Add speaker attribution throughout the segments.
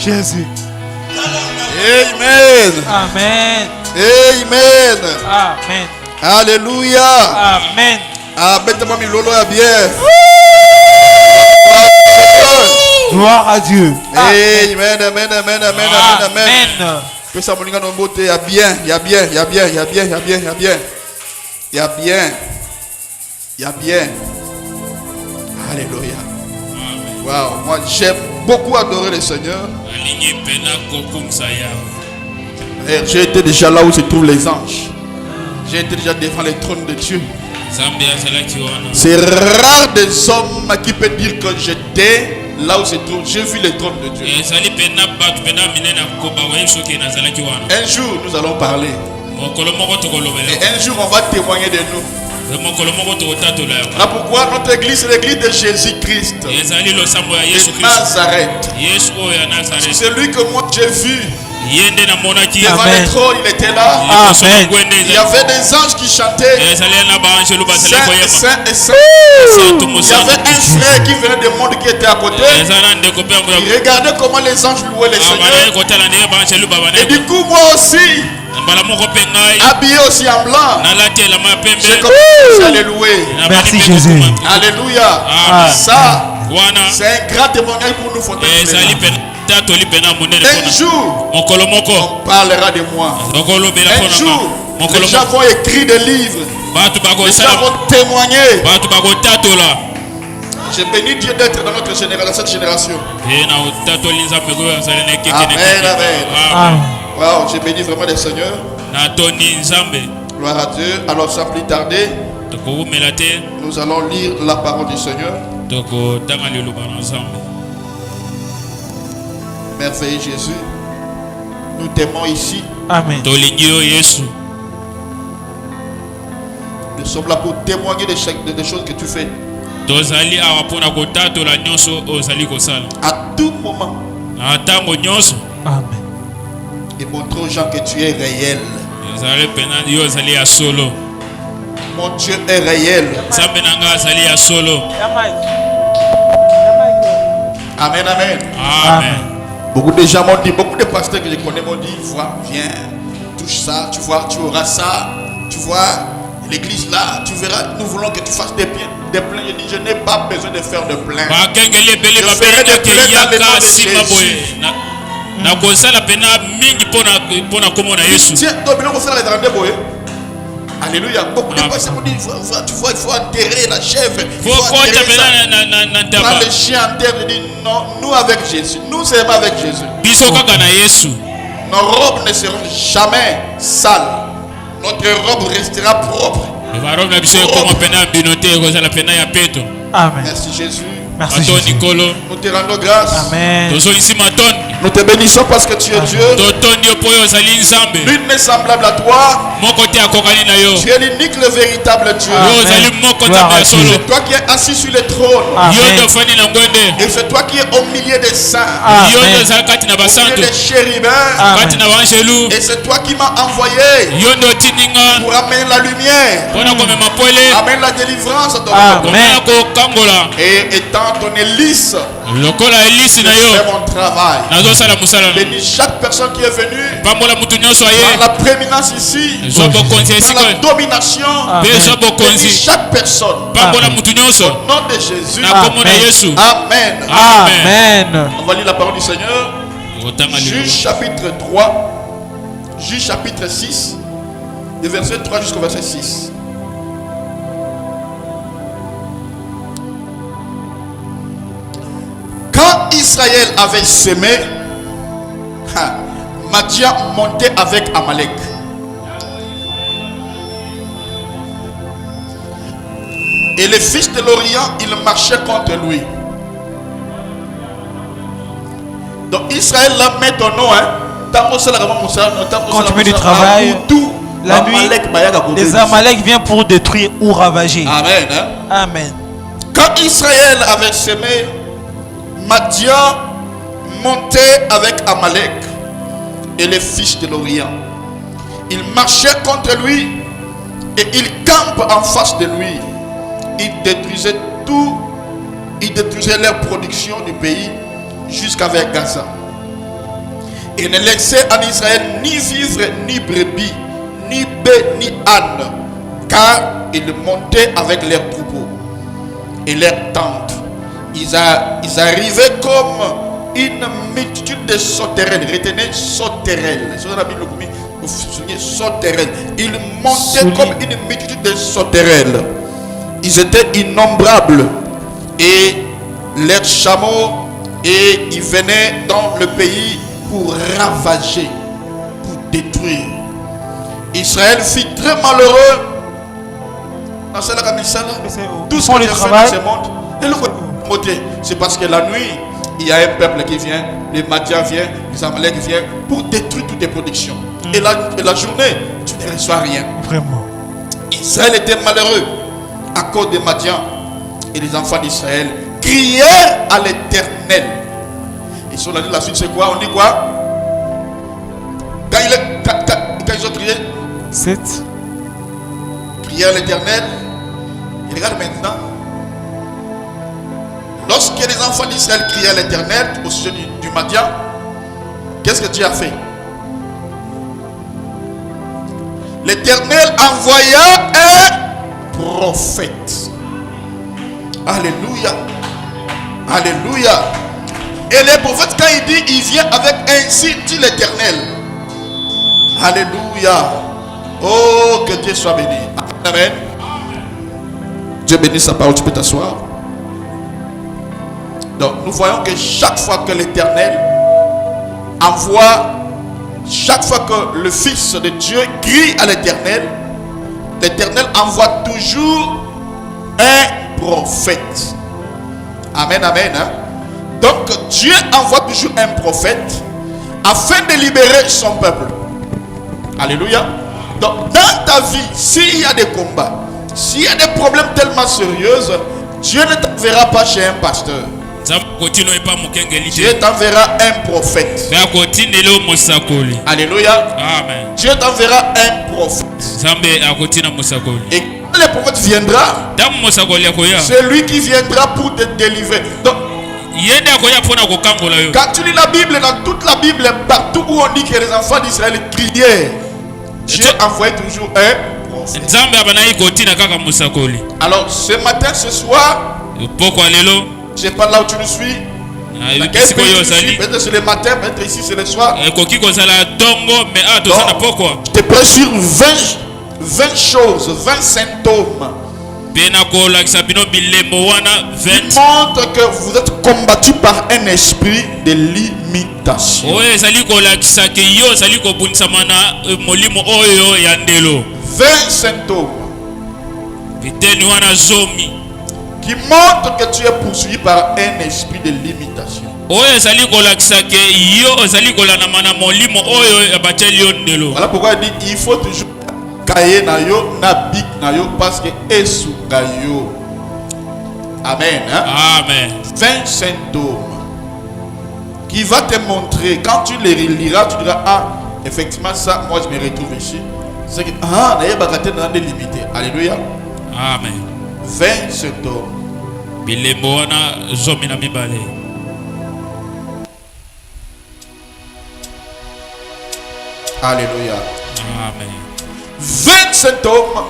Speaker 1: Jésus.
Speaker 2: Amen.
Speaker 1: Amen.
Speaker 2: Amen.
Speaker 1: Amen.
Speaker 2: Alléluia.
Speaker 1: Amen.
Speaker 2: Ah, mettez-moi mi lolo à bien.
Speaker 1: Gloire à Dieu.
Speaker 2: Amen, amen, amen, amen, amen, amen.
Speaker 1: Amen.
Speaker 2: Que ça moninga no beauté, y a bien, y a bien, y a bien, y a bien, y a bien, y a bien. Y a bien. Y a bien. Alléluia. Waouh, moi j'aime beaucoup adorer le Seigneur. Et j'ai été déjà là où se trouvent les anges. J'ai été déjà devant le trône de Dieu. C'est rare des hommes qui peuvent dire que j'étais là où se trouve. J'ai vu le trône de Dieu. Un jour nous allons parler. Et un jour on va témoigner de nous. Voilà pourquoi notre église c'est l'église de Jésus-Christ de Nazareth. C'est celui que moi j'ai vu devant le trône, il était là.
Speaker 1: Amen.
Speaker 2: Il y avait des anges qui chantaient Saint et Saint et Saint. Il y avait un frère qui venait du monde qui était à côté. Il regardait comment les anges louaient le Seigneur. Et du coup moi aussi, habillé aussi en blanc, j'ai commencé à les louer.
Speaker 1: Merci Jésus.
Speaker 2: Alléluia. Ça, c'est un grand témoignage pour nous. Un jour, on parlera de moi. Un jour, les gens vont écrire des livres. Les gens vont témoigner. J'ai béni Dieu d'être dans notre génération, dans cette génération. Amen, amen. Wow, j'ai béni vraiment le Seigneur. Gloire à Dieu. Alors sans plus tarder, nous allons lire la parole du Seigneur. Merveilleux Jésus, nous t'aimons ici.
Speaker 1: Amen.
Speaker 2: Nous sommes là pour témoigner des choses que tu fais. À tout moment.
Speaker 1: Amen.
Speaker 2: Et montre aux gens que tu es réel. Mon Dieu est réel. Amen, amen.
Speaker 1: Amen.
Speaker 2: Beaucoup de gens m'ont dit, beaucoup de pasteurs que je connais m'ont dit, viens, touche ça, tu vois, tu auras ça, tu vois, l'église là, tu verras, nous voulons que tu fasses des plaies. Je dis, je n'ai pas besoin de faire de plaintes. Je ferai des plaintes dans le nom de Jésus. Tiens, alléluia. Beaucoup de personnes m'ont dit, tu vois, il faut enterrer la chèvre. Il faut enterrer ça. Prends le chien en terre. Je dis, non, nous avec Jésus. Nous sommes avec Jésus. Nos robes ne seront jamais sales. Notre robe restera propre.
Speaker 1: Amen.
Speaker 2: Merci Jésus.
Speaker 1: Merci Jésus.
Speaker 2: Nous te rendons grâce.
Speaker 1: Amen.
Speaker 2: Nous te bénissons parce que tu es Dieu. Nul n'est semblable à toi. Tu es l'unique, le véritable Dieu. C'est toi qui es assis sur le trône. Et c'est toi qui es au milieu des saints. Au milieu des chérubins. Et c'est toi qui m'as envoyé pour amener la lumière. Amener la délivrance à ton peuple. Et étant ton hélice, je fais mon travail. Bénis chaque personne qui est venue dans la prééminence ici, dans la domination. Bénis chaque personne au nom de Jésus. Amen.
Speaker 1: Amen.
Speaker 2: On va lire la parole du Seigneur. Juge chapitre 3, Juge chapitre 6, du verset 3 jusqu'au verset 6. Quand Israël avait semé, Madian montait avec Amalek. Et les fils de l'Orient, ils marchaient contre lui. Donc Israël là met ton nom.
Speaker 1: Continue du travail. La nuit, les Amalek viennent pour détruire ou ravager.
Speaker 2: Amen.
Speaker 1: Amen.
Speaker 2: Quand Israël avait semé, Madian montait avec Amalek et les fils de l'Orient. Ils marchaient contre lui et ils campent en face de lui. Ils détruisaient tout. Ils détruisaient leur production du pays jusqu'à vers Gaza. Et ne laissait en Israël ni vivre, ni brebis, ni bœufs, ni ânes, car ils montaient avec leurs troupeaux et leurs tentes. Ils arrivaient comme une multitude de sauterelles. Retenez sauterelles. Sur la Bible, vous souvenez sauterelles. Ils montaient comme une multitude de sauterelles. Ils étaient innombrables. Et leurs chameaux, et ils venaient dans le pays pour ravager, pour détruire. Israël fut très malheureux. Tout ce qu'on a fait dans ce monde. Et le côté, c'est parce que la nuit, il y a un peuple qui vient, les Madians viennent, les Amaleks viennent pour détruire toutes tes productions. Et la journée, tu ne reçois rien.
Speaker 1: Vraiment.
Speaker 2: Israël était malheureux à cause des Madians. Et les enfants d'Israël crièrent à l'Éternel. Et sur la suite, c'est quoi? On dit quoi? Quand ils ont crié,
Speaker 1: 7.
Speaker 2: Crier à l'Éternel. Et regarde maintenant. Lorsque les enfants d'Israël criaient à l'Éternel au sujet du Madian, qu'est-ce que Dieu a fait? L'Éternel envoya un prophète. Alléluia. Alléluia. Et le prophète, quand il dit, il vient avec ainsi dit l'Éternel. Alléluia. Oh, que Dieu soit béni. Amen. Dieu bénisse sa parole. Tu peux t'asseoir. Donc, nous voyons que chaque fois que l'Éternel envoie, chaque fois que le Fils de Dieu crie à l'Éternel, l'Éternel envoie toujours un prophète. Amen, amen. Hein? Donc, Dieu envoie toujours un prophète afin de libérer son peuple. Alléluia. Donc, dans ta vie, s'il y a des combats, s'il y a des problèmes tellement sérieux, Dieu ne t'enverra pas chez un pasteur. Dieu t'enverra un prophète. Alléluia.
Speaker 1: Amen.
Speaker 2: Dieu t'enverra un prophète. Et quand le prophète viendra, c'est lui qui viendra pour te délivrer. Donc, quand tu lis la Bible, dans toute la Bible, partout où on dit que les enfants d'Israël criaient, Dieu envoyait toujours un prophète. Alors, ce matin, ce soir, je sais pas là où tu nous suis. Peut-être c'est le matin, peut-être ici c'est le soir. Je te prêche sur 20 choses, 20 symptômes qui montrent que vous êtes combattu par un esprit de limitation. 20 symptômes qui montrent que tu es poursuivi par un esprit de limitation. Voilà pourquoi il dit il faut toujours cahier na yo na bic na yo parce que esuka yo. Amen. Hein?
Speaker 1: Amen.
Speaker 2: 20 symptômes qui va te montrer, quand tu les liras, tu diras ah effectivement ça moi je me retrouve ici. C'est que ah d'ailleurs bagate dans des limités. Alléluia.
Speaker 1: Amen.
Speaker 2: 20 symptômes. Alléluia.
Speaker 1: Amen.
Speaker 2: 20 symptômes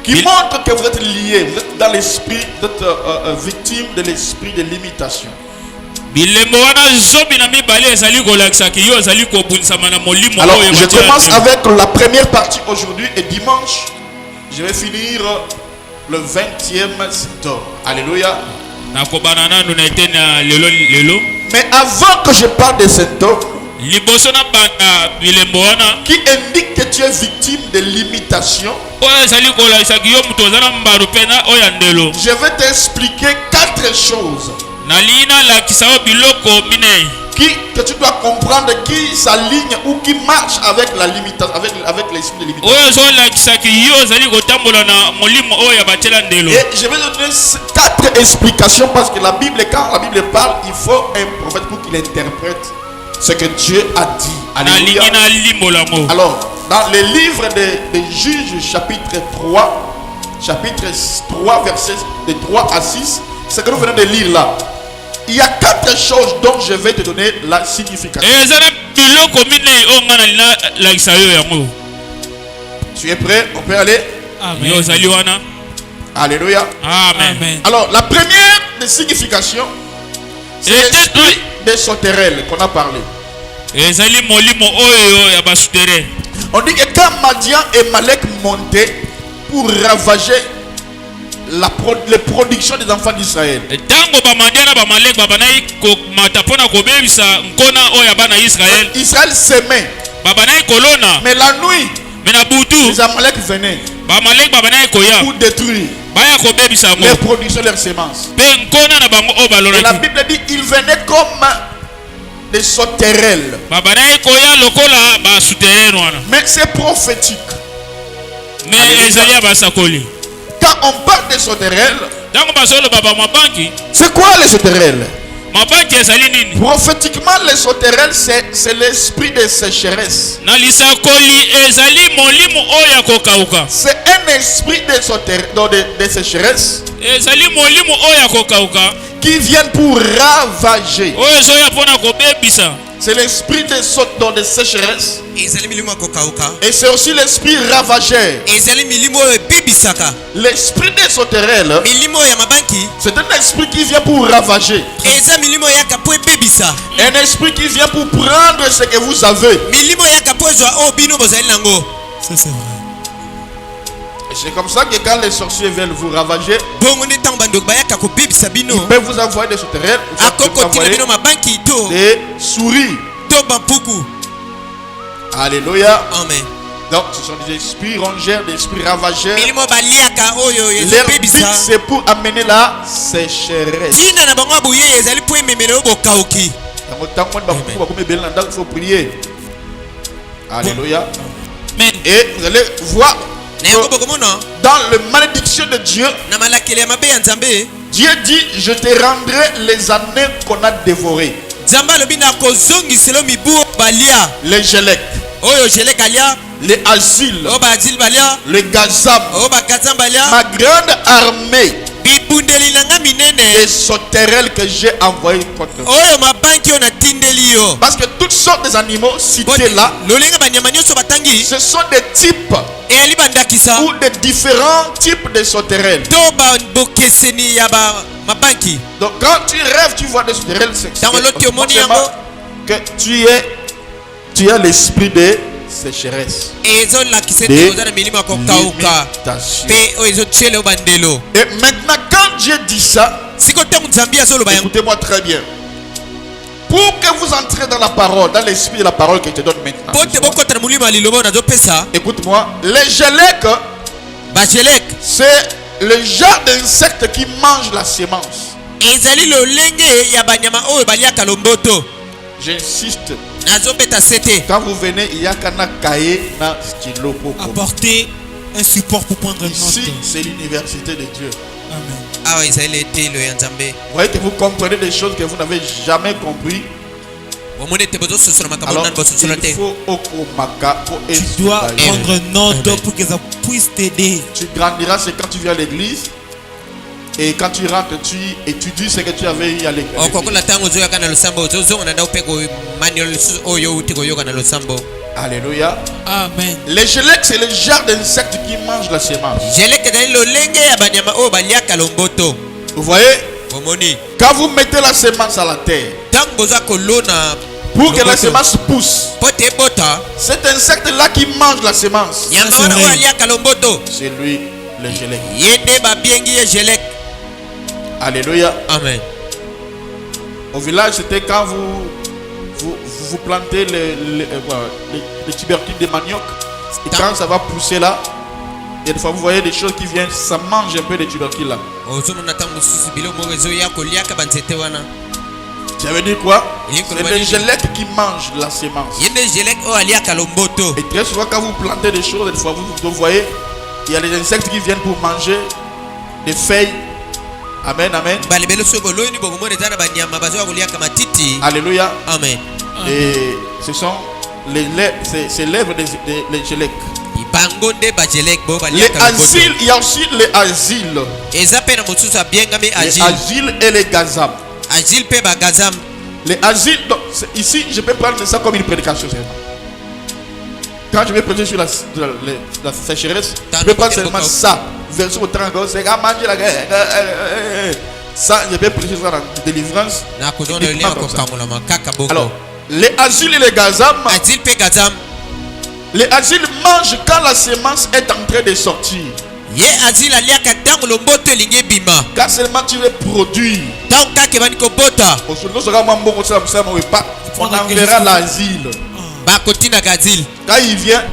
Speaker 2: qui montrent que vous êtes lié, vous êtes dans l'esprit, vous êtes victime de l'esprit de limitation. Alors, je commence avec la première partie aujourd'hui et dimanche, je vais finir le 20e symptôme. Alléluia. Mais avant que je parle des symptômes qui indiquent que tu es victime de limitation, je vais t'expliquer 4 choses que tu dois comprendre qui s'aligne ou qui marche avec la limitation, avec l'esprit de limitation. Et je vais te donner 4 explications parce que la Bible, quand la Bible parle, il faut un prophète pour qu'il interprète ce que Dieu a dit. Alléluia. Alors, dans les livres des Juges, chapitre 3, versets de 3 à 6, ce que nous venons de lire là, Il y a 4 choses dont je vais te donner la signification. Tu es prêt? On peut aller?
Speaker 1: Amen.
Speaker 2: Alléluia.
Speaker 1: Amen.
Speaker 2: Alors, la première des significations, c'est l'esprit des sauterelles qu'on a parlé. On dit que quand Madian et Malek montaient pour ravager les productions des enfants d'Israël, Israël s'aimait. Mais la nuit, les Amalek venaient pour détruire les productions, leurs semences. Et la Bible dit qu'ils venaient comme des sauterelles. Mais c'est prophétique. Quand on parle des sauterelles, c'est quoi les sauterelles? Prophétiquement, les sauterelles, c'est l'esprit de sécheresse. C'est un esprit de sécheresse qui vient pour ravager. C'est l'esprit de sécheresse. Et c'est aussi l'esprit ravageur. L'esprit des sauterelles, c'est un esprit qui vient pour ravager. Un esprit qui vient pour prendre ce que vous avez.
Speaker 1: Ça c'est vrai.
Speaker 2: Et c'est comme ça que quand les sorciers veulent vous ravager, ils peuvent vous envoyer des sauterelles, des souris. Alléluia.
Speaker 3: Amen.
Speaker 2: Donc ce sont des esprits rongeurs, des esprits ravageurs. Leur but c'est pour amener la sécheresse. Il faut prier. Alléluia. Et vous allez voir dans la malédiction de Dieu, Dieu dit: je te rendrai les années qu'on a dévorées. Les Gélec, les Asiles, les Gazam, ma grande armée des sauterelles que j'ai envoyées contre vous. Parce que toutes sortes d'animaux cités là, ce sont des types ou des différents types de sauterelles. Donc quand tu rêves, tu vois des sauterelles, c'est que tu as l'esprit de sécheresse, et maintenant quand Dieu dit ça, écoutez-moi très bien. Pour que vous entrez dans la parole, dans l'esprit de la parole que je te donne maintenant, écoute-moi. Les Gélec, c'est le genre d'insecte qui mange la sémence. J'insiste. Quand vous venez, il y a qu'un cahier na stylo pour
Speaker 1: apporter un support pour prendre une note.
Speaker 2: Ici, c'est l'université de Dieu.
Speaker 1: Amen.
Speaker 2: Vous voyez que vous comprenez des choses que vous n'avez jamais compris. Alors, il faut
Speaker 1: tu dois prendre note pour que ça puisse t'aider.
Speaker 2: Tu grandiras, c'est quand tu viens à l'église. Et quand tu rentres, tu étudies ce que tu avais eu à l'église. Alléluia.
Speaker 1: Amen.
Speaker 2: Les Gélec, c'est le genre d'insectes qui mangent la sémence. Vous voyez? Quand vous mettez la sémence à la terre, pour que la sémence pousse, cet insecte-là qui mange la sémence, c'est lui, le Gélec. Alléluia.
Speaker 3: Amen.
Speaker 2: Au village, c'était quand vous plantez les tubercules de manioc. Et quand ça va pousser là, et des fois vous voyez des choses qui viennent, ça mange un peu de tubercules là. Ça veut dire quoi? C'est les Gélec qui mangent la sémence. Et très souvent quand vous plantez des choses, des fois vous voyez, il y a des insectes qui viennent pour manger des feuilles. Amen, amen. Alléluia.
Speaker 3: Amen.
Speaker 2: Et ce sont les lèvres des Gélec. Les asiles, il y a aussi les asiles. Les asiles et les Gazam.
Speaker 3: Asile pe bagazam.
Speaker 2: Les asiles, ici, je peux prendre ça comme une prédication. Quand je vais prêcher sur la sécheresse, je peux prendre seulement ça. Verset au 30, c'est à manger la guerre. Ça, je vais prêcher sur la délivrance. Alors, les asiles et les gazam. Les asiles mangent quand la semence est en train de sortir. Car seulement tu veux produire. On enverra l'asile. Quand il vient.